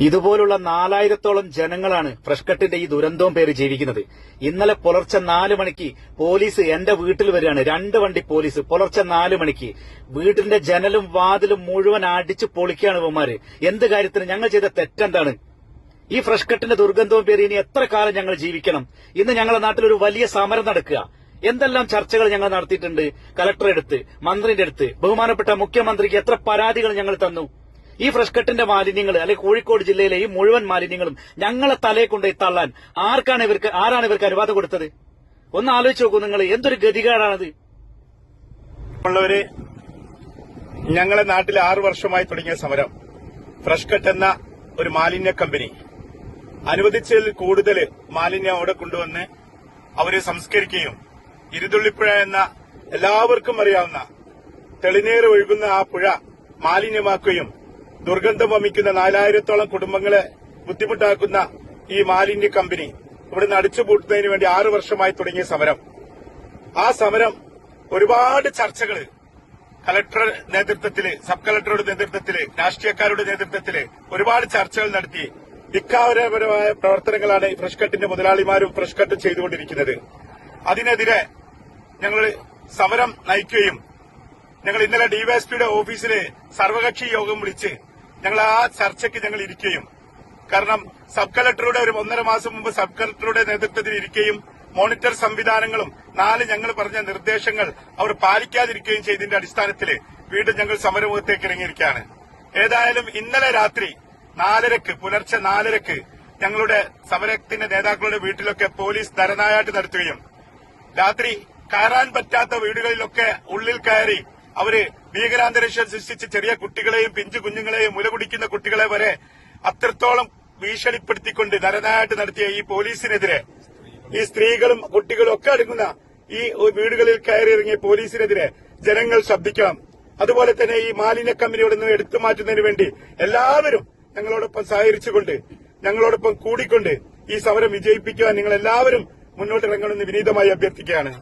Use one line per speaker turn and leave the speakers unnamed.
ഇതുപോലുള്ള 4000-ഓളം ജനങ്ങളാണ് ഫ്രഷ് കട്ടിന്റെ ഈ ദുരന്തവും പേര് ജീവിക്കുന്നത്. ഇന്നലെ പുലർച്ചെ 4 മണിക്ക് പോലീസ് എന്റെ വീട്ടിൽ വരികയാണ്. 2 വണ്ടി പോലീസ് പുലർച്ചെ 4 മണിക്ക് വീടിന്റെ ജനലും വാതിലും മുഴുവൻ അടിച്ചു പൊളിക്കുകയാണ് ഇവന്മാര്. എന്ത് കാര്യത്തിന്? ഞങ്ങൾ ചെയ്ത തെറ്റെന്താണ്? ഈ ഫ്രഷ് കട്ടിന്റെ ദുർഗന്ധവും പേര് ഇനി എത്ര കാലം ഞങ്ങൾ ജീവിക്കണം? ഇന്ന് ഞങ്ങളുടെ നാട്ടിൽ ഒരു വലിയ സമരം നടക്കുക. എന്തെല്ലാം ചർച്ചകൾ ഞങ്ങൾ നടത്തിയിട്ടുണ്ട്. കലക്ടറെ അടുത്ത്, മന്ത്രിന്റെ അടുത്ത്, ബഹുമാനപ്പെട്ട മുഖ്യമന്ത്രിക്ക് എത്ര പരാതികൾ ഞങ്ങൾ തന്നു. ഈ ഫ്രഷ് കട്ടിന്റെ മാലിന്യങ്ങൾ, അല്ലെങ്കിൽ കോഴിക്കോട് ജില്ലയിലെ ഈ മുഴുവൻ മാലിന്യങ്ങളും ഞങ്ങളെ തലയെ കൊണ്ടുപോയി തള്ളാൻ ആരാണ് ഇവർക്ക് അനുവാദം കൊടുത്തത്? ഒന്ന് ആലോചിച്ച് നോക്കൂ നിങ്ങൾ. എന്തൊരു ഗതികേടാണത്.
ഉള്ളവര് ഞങ്ങളെ നാട്ടിൽ 6 വർഷമായി തുടങ്ങിയ സമരം, ഫ്രഷ് കട്ട് എന്ന ഒരു മാലിന്യ കമ്പനി അനുവദിച്ചതിൽ കൂടുതൽ മാലിന്യം അവിടെ കൊണ്ടുവന്ന് അവരെ സംസ്കരിക്കുകയും ഇരുതുള്ളിപ്പുഴ എന്ന എല്ലാവർക്കും അറിയാവുന്ന തെളിനീർ ഒഴുകുന്ന ആ പുഴ മാലിന്യമാക്കുകയും ദുർഗന്ധം വമിക്കുന്ന 4000-ഓളം കുടുംബങ്ങളെ ബുദ്ധിമുട്ടാക്കുന്ന ഈ മാലിന്യ കമ്പനി ഇവിടുന്ന് അടിച്ചുപൂട്ടുന്നതിന് വേണ്ടി 6 വർഷമായി തുടങ്ങിയ സമരം, ആ സമരം ഒരുപാട് ചർച്ചകൾ കലക്ടർ നേതൃത്വത്തില്, സബ് കളക്ടറുടെ നേതൃത്വത്തില്, രാഷ്ട്രീയക്കാരുടെ നേതൃത്വത്തില് ഒരുപാട് ചർച്ചകൾ നടത്തി ധിക്കാരപരമായ പ്രവർത്തനങ്ങളാണ് ഈ ഫ്രഷ് കട്ടിന്റെ മുതലാളിമാരും ഫ്രഷ് കട്ടും ചെയ്തുകൊണ്ടിരിക്കുന്നത്. അതിനെതിരെ ഞങ്ങൾ സമരം നയിക്കുകയും ഞങ്ങൾ ഇന്നലെ ഡിവൈഎസ്പിയുടെ ഓഫീസില് സർവകക്ഷി യോഗം വിളിച്ച് ഞങ്ങൾ ആ ചർച്ചയ്ക്ക് ഞങ്ങൾ ഇരിക്കുകയും, കാരണം സബ് കളക്ടറുടെ ഒരു 1.5 മാസം മുമ്പ് സബ് കളക്ടറുടെ നേതൃത്വത്തിൽ ഇരിക്കുകയും മോണിറ്റർ സംവിധാനങ്ങളും 4 ഞങ്ങൾ പറഞ്ഞ നിർദ്ദേശങ്ങൾ അവർ പാലിക്കാതിരിക്കുകയും ചെയ്തതിന്റെ അടിസ്ഥാനത്തിൽ വീണ്ടും ഞങ്ങൾ സമരമുഖത്തേക്ക് ഇറങ്ങിയിരിക്കുകയാണ്. ഏതായാലും ഇന്നലെ രാത്രി 4:30 പുലർച്ചെ 4:30 ഞങ്ങളുടെ സമരത്തിന്റെ നേതാക്കളുടെ വീട്ടിലൊക്കെ പോലീസ് ധരനായാട്ട് നടത്തുകയും രാത്രി കയറാൻ പറ്റാത്ത വീടുകളിലൊക്കെ ഉള്ളിൽ കയറി അവര് ഭീകരാന്തരീക്ഷം സൃഷ്ടിച്ച് ചെറിയ കുട്ടികളെയും പിഞ്ചു കുഞ്ഞുങ്ങളെയും മുലകുടിക്കുന്ന കുട്ടികളെ വരെ അത്രത്തോളം ഭീഷണിപ്പെടുത്തിക്കൊണ്ട് ധരനായാട്ട് നടത്തിയ ഈ പോലീസിനെതിരെ, ഈ സ്ത്രീകളും കുട്ടികളും ഒക്കെ അടങ്ങുന്ന ഈ വീടുകളിൽ കയറിയിറങ്ങിയ പോലീസിനെതിരെ ജനങ്ങൾ ശബ്ദിക്കണം. അതുപോലെ തന്നെ ഈ മാലിന്യ കമ്പനിയോട് നിന്ന് എടുത്തു മാറ്റുന്നതിന് വേണ്ടി എല്ലാവരും ഞങ്ങളോടൊപ്പം സഹകരിച്ചുകൊണ്ട്, ഞങ്ങളോടൊപ്പം കൂടിക്കൊണ്ട് ഈ സമരം വിജയിപ്പിക്കുവാൻ നിങ്ങൾ എല്ലാവരും മുന്നോട്ടിറങ്ങണമെന്ന് വിനീതമായി അഭ്യർത്ഥിക്കുകയാണ്.